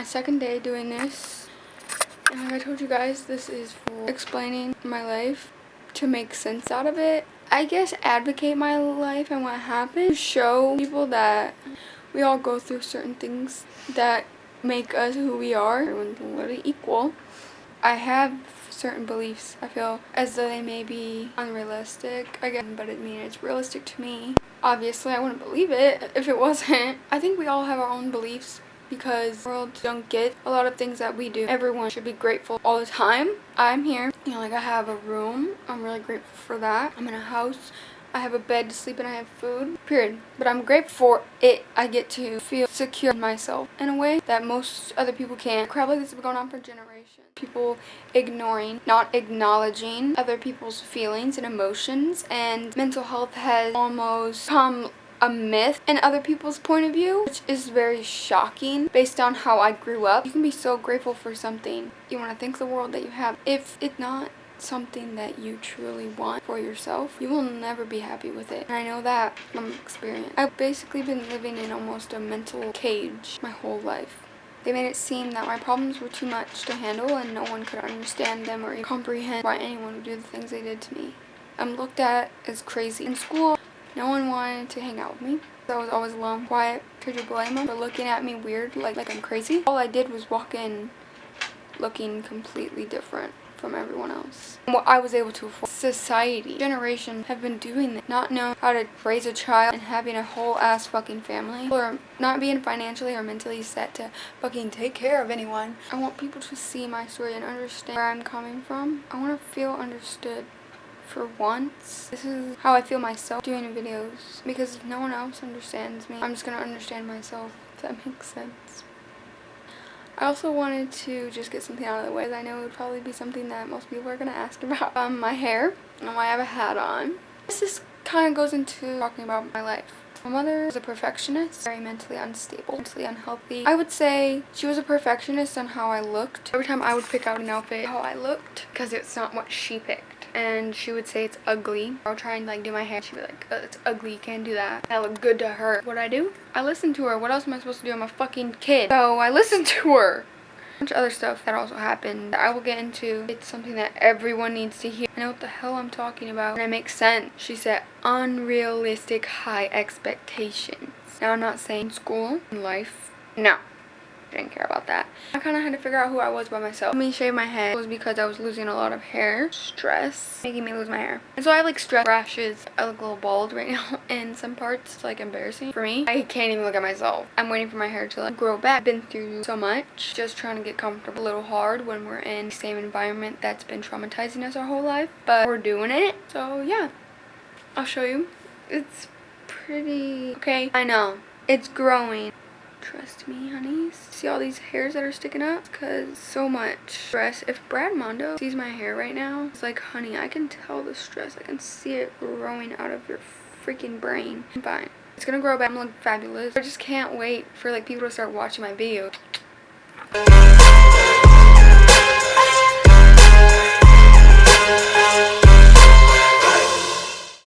my second day doing this, and like I told you guys, this is for explaining my life to make sense out of it. I guess advocate my life and what happened, to show people that we all go through certain things that make us who we are. Everyone's literally equal. I have certain beliefs I feel as though they may be unrealistic, again, but it's realistic to me. Obviously, I wouldn't believe it if it wasn't. I think we all have our own beliefs because the world don't get a lot of things that we do. Everyone should be grateful all the time. I'm here, like I have a room. I'm really grateful for that. I'm in a house. I have a bed to sleep in, I have food, period. But I'm grateful for it. I get to feel secure in myself in a way that most other people can't. Crap like this has been going on for generations. People ignoring, not acknowledging other people's feelings and emotions, and mental health has almost become a myth in other people's point of view, which is very shocking based on how I grew up. You can be so grateful for something. You want to thank the world that you have. If it's not something that you truly want for yourself, you will never be happy with it. And I know that from experience. I've basically been living in almost a mental cage my whole life. They made it seem that my problems were too much to handle and no one could understand them or even comprehend why anyone would do the things they did to me. I'm looked at as crazy. In school, no one wanted to hang out with me. I was always alone, quiet. Could you blame them for looking at me weird, like I'm crazy? All I did was walk in looking completely different from everyone else. And what I was able to afford. Society, generation have been doing that. Not knowing how to raise a child and having a whole ass fucking family. Or not being financially or mentally set to fucking take care of anyone. I want people to see my story and understand where I'm coming from. I want to feel understood. For once, this is how I feel myself doing videos. Because if no one else understands me, I'm just gonna understand myself, if that makes sense. I also wanted to just get something out of the way, because I know it would probably be something that most people are going to ask about. My hair, and why I have a hat on. This kind of goes into talking about my life. My mother was a perfectionist, very mentally unstable, mentally unhealthy. I would say she was a perfectionist on how I looked. Every time I would pick out an outfit, how I looked, because it's not what she picked. And she would say it's ugly. I'll try and do my hair. She'd be like, oh, it's ugly, you can't do that. I look good to her. What I do? I listen to her. What else am I supposed to do? I'm a fucking kid. So I listen to her. A bunch of other stuff that also happened that I will get into. It's something that everyone needs to hear. I know what the hell I'm talking about. And it makes sense. She said unrealistic high expectations. Now I'm not saying school and life. No. I didn't care about that. I kind of had to figure out who I was by myself. Me shave my head was because I was losing a lot of hair. Stress making me lose my hair. And so I have like stress rashes. I look a little bald right now in some parts. It's like embarrassing for me. I can't even look at myself. I'm waiting for my hair to like grow back. I've been through so much. Just trying to get comfortable. A little hard when we're in the same environment that's been traumatizing us our whole life. But we're doing it. So yeah. I'll show you. It's pretty okay. I know. It's growing. Trust me, honeys. See all these hairs that are sticking up? Because so much stress. If Brad Mondo sees my hair right now, it's like, honey, I can tell the stress. I can see it growing out of your freaking brain. I'm fine. It's gonna grow back. I'm looking fabulous. I just can't wait for like people to start watching my videos.